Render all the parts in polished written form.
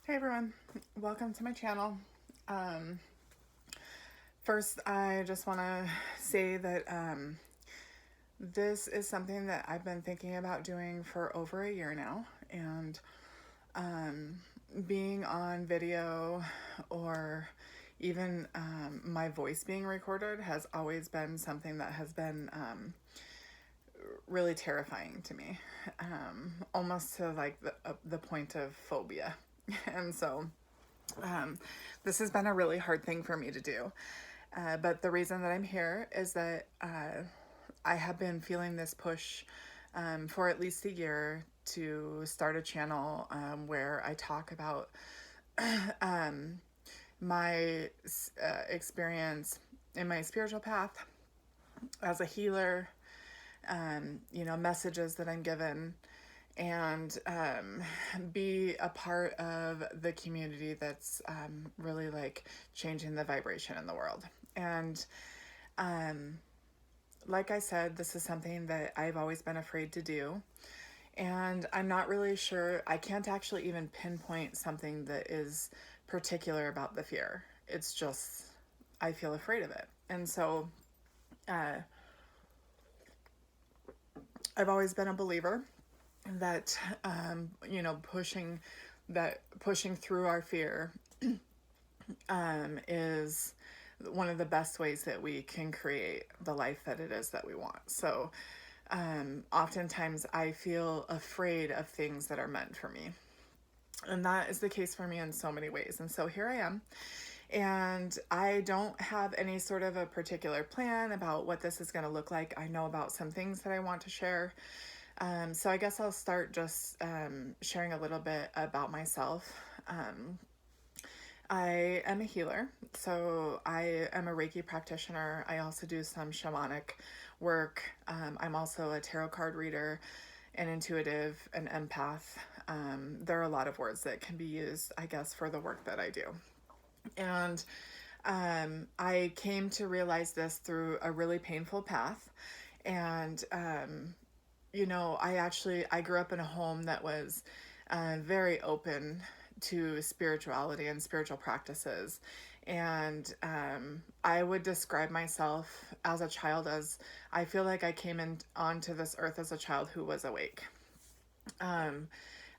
Hey everyone, welcome to my channel. Um, First, I just want to say that this is something that I've been thinking about doing for over a year now, and being on video or even my voice being recorded has always been something that has been really terrifying to me, almost to like the point of phobia. And so um, this has been a really hard thing for me to do. But the reason that I'm here is that I have been feeling this push for at least a year to start a channel where I talk about um, my experience in my spiritual path as a healer, messages that I'm given, and be a part of the community that's really like changing the vibration in the world. And um, like I said, this is something that I've always been afraid to do. And I'm not really sure, I can't actually even pinpoint something that is particular about the fear. It's just, I feel afraid of it. And so uh, I've always been a believer that pushing through our fear is one of the best ways that we can create the life that it is that we want. So oftentimes I feel afraid of things that are meant for me, and that is the case for me in so many ways. And so here I am, and I don't have any sort of a particular plan about what this is going to look like. I know about some things that I want to share. So I guess I'll start just sharing a little bit about myself. I am a healer, so I am a Reiki practitioner. I also do some shamanic work. I'm also a tarot card reader, an intuitive, an empath. There are a lot of words that can be used, I guess, for the work that I do. And I came to realize this through a really painful path. And I grew up in a home that was very open to spirituality and spiritual practices. And I would describe myself as a child as I feel like I came in onto this earth as a child who was awake. Um,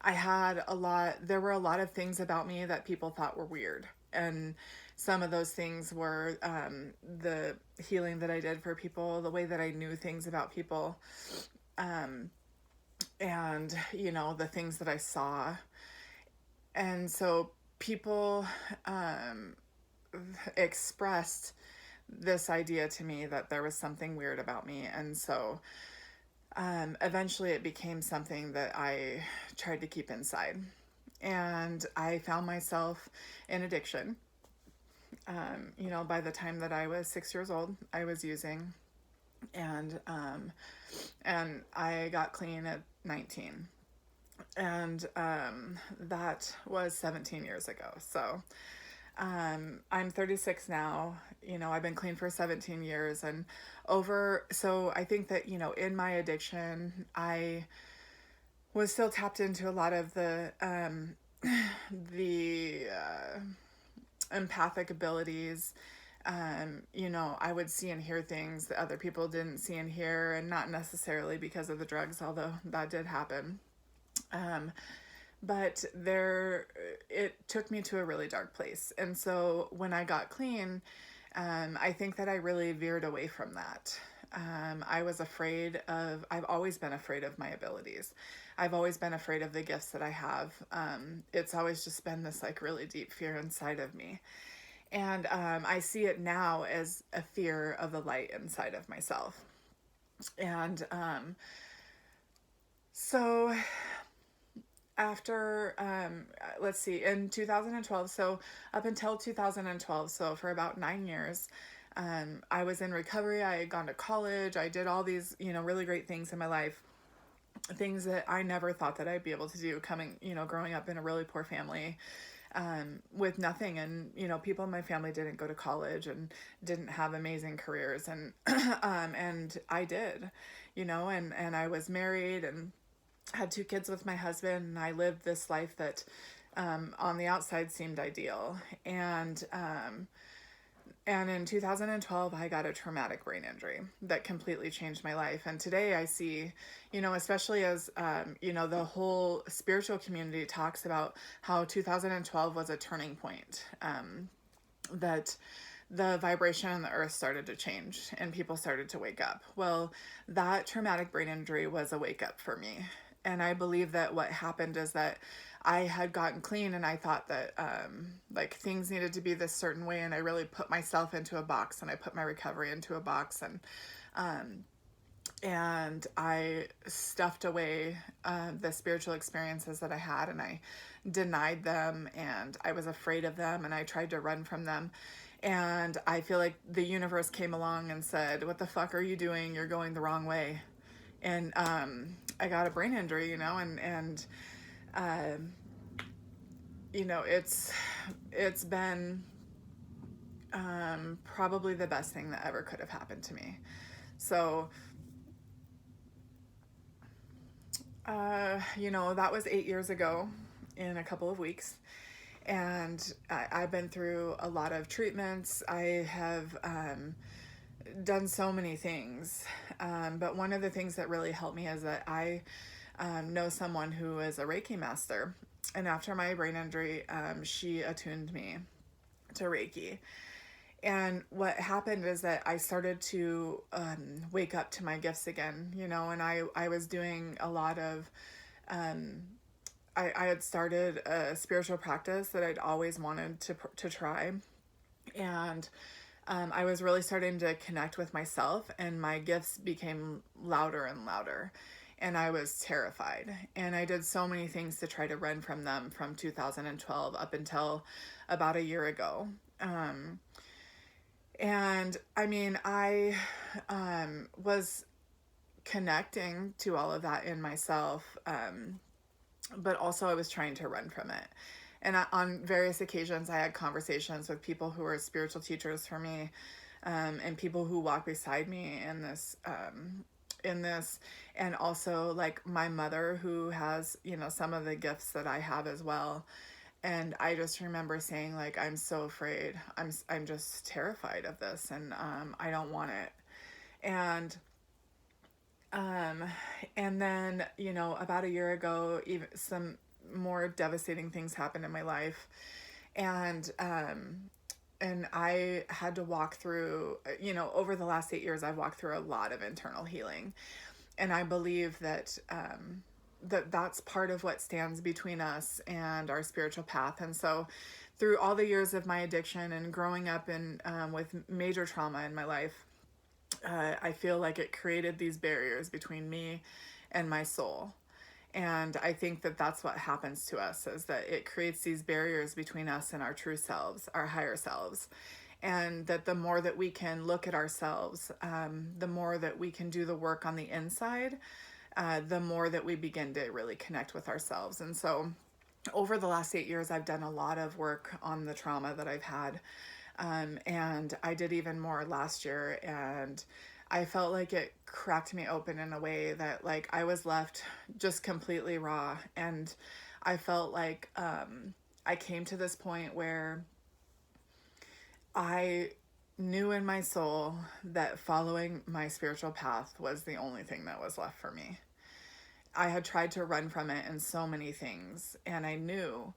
there were a lot of things about me that people thought were weird. And some of those things were the healing that I did for people, the way that I knew things about people, um, and, the things that I saw. And so people um, expressed this idea to me that there was something weird about me. And so eventually it became something that I tried to keep inside. And I found myself in addiction. By the time that I was 6 years old, I was using, and I got clean at 19, and that was 17 years ago. So I'm 36 now. I've been clean for 17 years, and so I think that, in my addiction, I was still tapped into a lot of the empathic abilities. I would see and hear things that other people didn't see and hear, and not necessarily because of the drugs, although that did happen. Um, but it took me to a really dark place. And so when I got clean, I think that I really veered away from that. I've always been afraid of my abilities. I've always been afraid of the gifts that I have. It's always just been this like really deep fear inside of me. And I see it now as a fear of the light inside of myself. And so after, let's see, in 2012, so up until 2012, so for about 9 years, I was in recovery. I had gone to college. I did all these, really great things in my life, things that I never thought that I'd be able to do growing up in a really poor family, with nothing. And, people in my family didn't go to college and didn't have amazing careers. And, and I did, and I was married and had 2 kids with my husband, and I lived this life that on the outside seemed ideal. And in 2012, I got a traumatic brain injury that completely changed my life. And today I see, especially as, the whole spiritual community talks about how 2012 was a turning point, that the vibration on the earth started to change and people started to wake up. Well, that traumatic brain injury was a wake up for me. And I believe that what happened is that I had gotten clean and I thought that like things needed to be this certain way, and I really put myself into a box and I put my recovery into a box, and I stuffed away the spiritual experiences that I had, and I denied them, and I was afraid of them, and I tried to run from them. And I feel like the universe came along and said, "What the fuck are you doing? You're going the wrong way." And I got a brain injury, and uh, it's been probably the best thing that ever could have happened to me. So that was 8 years ago in a couple of weeks. And I've been through a lot of treatments. I have done so many things. But one of the things that really helped me is that I know someone who is a Reiki master. And after my brain injury, she attuned me to Reiki. And what happened is that I started to wake up to my gifts again, and I was doing a lot of, I had started a spiritual practice that I'd always wanted to try. And I was really starting to connect with myself, and my gifts became louder and louder. And I was terrified. And I did so many things to try to run from them from 2012 up until about a year ago. And I mean, I was connecting to all of that in myself, but also I was trying to run from it. And on various occasions, I had conversations with people who were spiritual teachers for me, and people who walk beside me in this, and also like my mother, who has, some of the gifts that I have as well. And I just remember saying, like, I'm so afraid. I'm just terrified of this, and I don't want it. And um and then, about a year ago, even some more devastating things happened in my life. And I had to walk through, over the last 8 years, I've walked through a lot of internal healing. And I believe that that's part of what stands between us and our spiritual path. And so through all the years of my addiction and growing up in with major trauma in my life, I feel like it created these barriers between me and my soul. And I think that that's what happens to us, is that it creates these barriers between us and our true selves, our higher selves. And that the more that we can look at ourselves, the more that we can do the work on the inside, the more that we begin to really connect with ourselves. And so over the last 8 years, I've done a lot of work on the trauma that I've had. And I did even more last year. And I felt like it cracked me open in a way that, like, I was left just completely raw. And I felt like I came to this point where I knew in my soul that following my spiritual path was the only thing that was left for me. I had tried to run from it in so many things, and I knew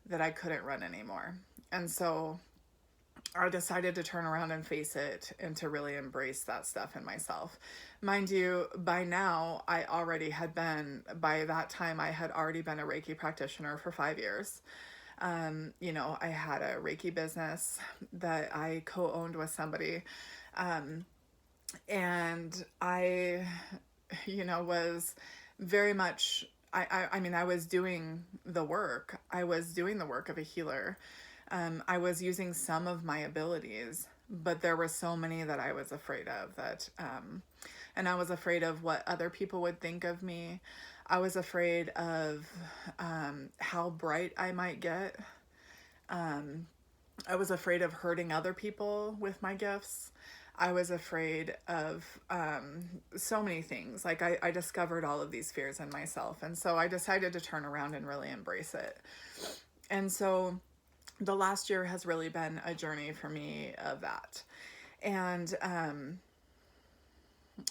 that I couldn't run anymore. And so I decided to turn around and face it, and to really embrace that stuff in myself. Mind you, by that time, I had already been a Reiki practitioner for 5 years. I had a Reiki business that I co-owned with somebody. And I, was very much, I mean, I was doing the work. I was doing the work of a healer. I was using some of my abilities, but there were so many that I was afraid of, and I was afraid of what other people would think of me. I was afraid of how bright I might get. I was afraid of hurting other people with my gifts. I was afraid of so many things. Like, I discovered all of these fears in myself. And so I decided to turn around and really embrace it. And so the last year has really been a journey for me of that. And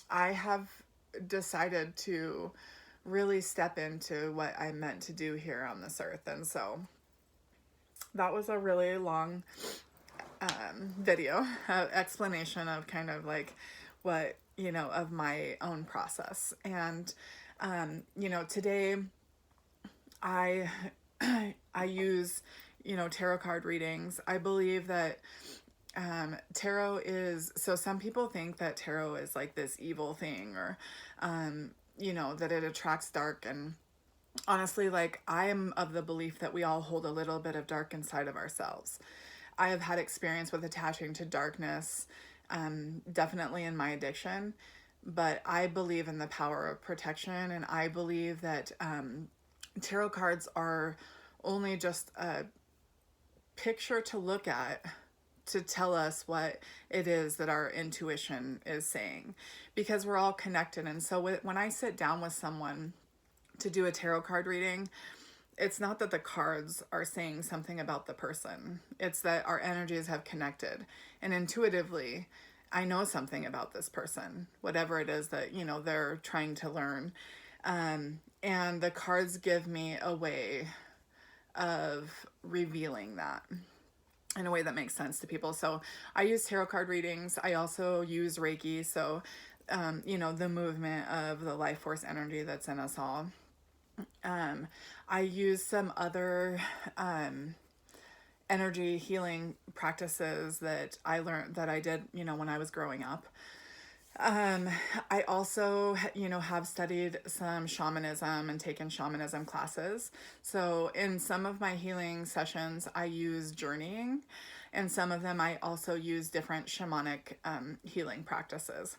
I have decided to really step into what I'm meant to do here on this earth. And so that was a really long video explanation of kind of like what, of my own process. And, today I, I use, tarot card readings. I believe that tarot is, so some people think that tarot is like this evil thing, or, that it attracts dark. And honestly, like, I am of the belief that we all hold a little bit of dark inside of ourselves. I have had experience with attaching to darkness, definitely in my addiction, but I believe in the power of protection, and I believe that tarot cards are only just a picture to look at to tell us what it is that our intuition is saying, because we're all connected. And so when I sit down with someone to do a tarot card reading, it's not that the cards are saying something about the person. It's that our energies have connected. And intuitively, I know something about this person, whatever it is that, they're trying to learn. And the cards give me a way of revealing that in a way that makes sense to people. So I use tarot card readings. I also use Reiki. So, the movement of the life force energy that's in us all. I use some other energy healing practices that I learned, that I did, when I was growing up. I also, have studied some shamanism and taken shamanism classes. So in some of my healing sessions, I use journeying, and some of them I also use different shamanic healing practices.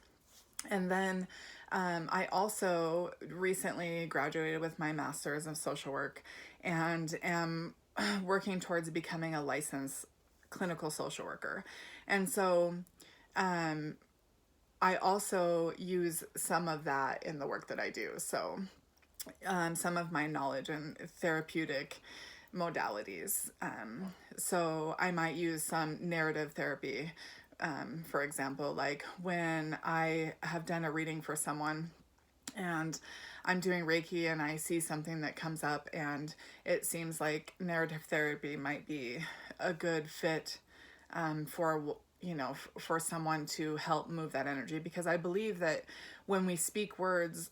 And then I also recently graduated with my master's of social work, and am working towards becoming a licensed clinical social worker. And so I also use some of that in the work that I do. So some of my knowledge in therapeutic modalities. So I might use some narrative therapy. For example, like when I have done a reading for someone and I'm doing Reiki and I see something that comes up, and it seems like narrative therapy might be a good fit for for someone to help move that energy, because I believe that when we speak words,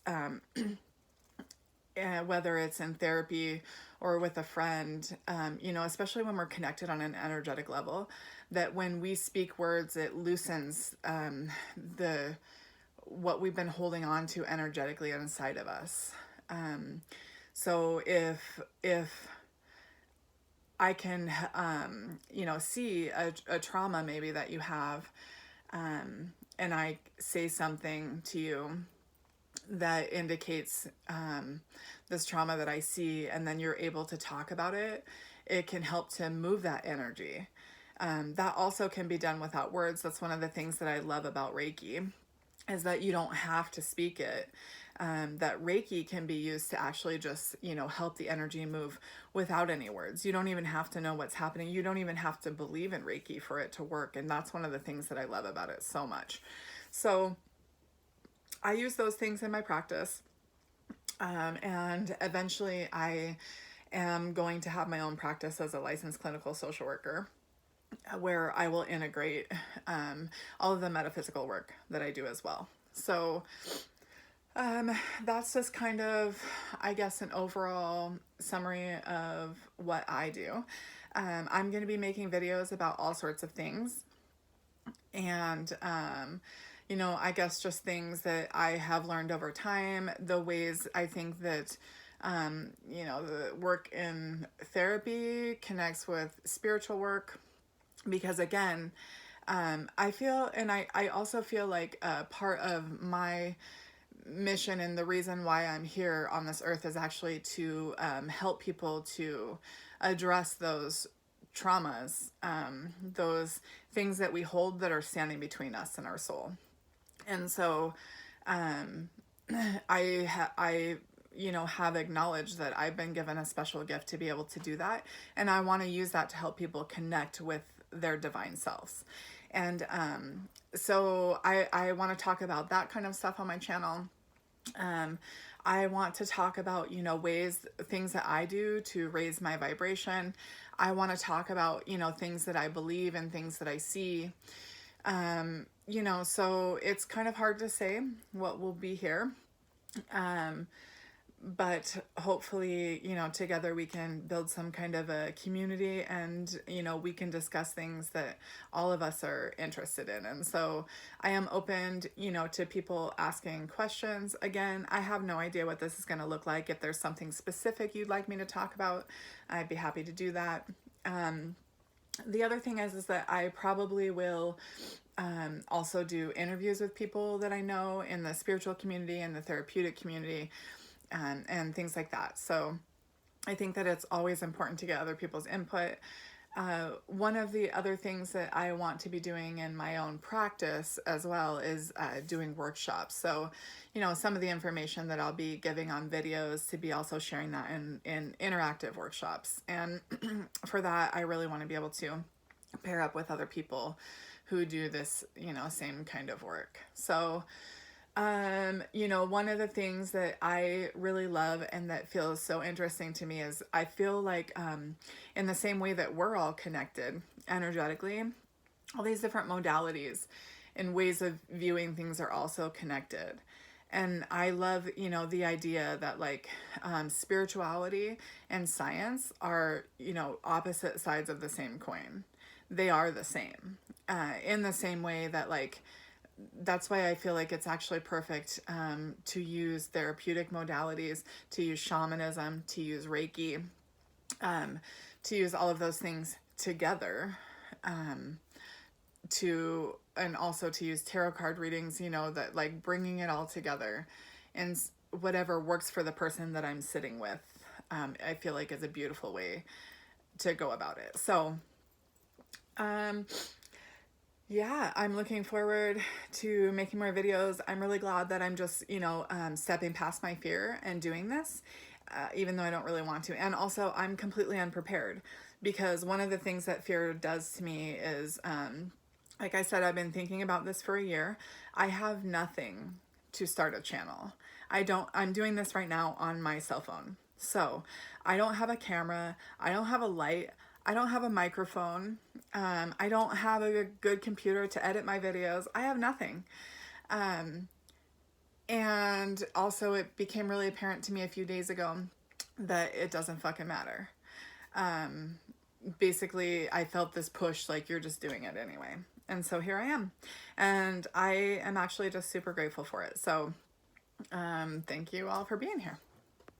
whether it's in therapy or with a friend, especially when we're connected on an energetic level, that when we speak words, it loosens the what we've been holding on to energetically inside of us. So if I can, see a trauma maybe that you have, and I say something to you that indicates this trauma that I see, and then you're able to talk about it, it can help to move that energy. That also can be done without words. That's one of the things that I love about Reiki, is that you don't have to speak it. That Reiki can be used to actually just, help the energy move without any words. You don't even have to know what's happening. You don't even have to believe in Reiki for it to work. And that's one of the things that I love about it so much. So I use those things in my practice. And eventually I am going to have my own practice as a licensed clinical social worker, where I will integrate all of the metaphysical work that I do as well. So that's just kind of, I guess, an overall summary of what I do. I'm going to be making videos about all sorts of things. And, I guess just things that I have learned over time, the ways I think that, the work in therapy connects with spiritual work. Because again, I feel, and I also feel like part of my mission and the reason why I'm here on this earth is actually to help people to address those traumas, those things that we hold that are standing between us and our soul. And so I have acknowledged that I've been given a special gift to be able to do that. And I want to use that to help people connect with their divine selves. And so I want to talk about that kind of stuff on my channel. Um, I want to talk about, things that I do to raise my vibration. I want to talk about, things that I believe and things that I see. So it's kind of hard to say what will be here. Um, but hopefully, together we can build some kind of a community, and, we can discuss things that all of us are interested in. And so I am open, to people asking questions. Again, I have no idea what this is going to look like. If there's something specific you'd like me to talk about, I'd be happy to do that. The other thing is that I probably will also do interviews with people that I know in the spiritual community and the therapeutic community, and things like that. So I think that it's always important to get other people's input. One of the other things that I want to be doing in my own practice as well is doing workshops. So, some of the information that I'll be giving on videos, to be also sharing that in interactive workshops. And for that, I really want to be able to pair up with other people who do this, same kind of work. So, one of the things that I really love and that feels so interesting to me is I feel like, in the same way that we're all connected energetically, all these different modalities and ways of viewing things are also connected. And I love, the idea that like, spirituality and science are, opposite sides of the same coin. They are the same, in the same way that like, that's why I feel like it's actually perfect, to use therapeutic modalities, to use shamanism, to use Reiki, to use all of those things together, and also to use tarot card readings, that like bringing it all together and whatever works for the person that I'm sitting with, I feel like is a beautiful way to go about it. So, yeah, I'm looking forward to making more videos. I'm really glad that I'm just, stepping past my fear and doing this, even though I don't really want to. And also, I'm completely unprepared, because one of the things that fear does to me is, like I said, I've been thinking about this for a year. I have nothing to start a channel. I'm doing this right now on my cell phone. So I don't have a camera. I don't have a light. I don't have a microphone. I don't have a good computer to edit my videos. I have nothing. And also it became really apparent to me a few days ago that it doesn't fucking matter. Basically, I felt this push, like, you're just doing it anyway. And so here I am. And I am actually just super grateful for it. So, thank you all for being here.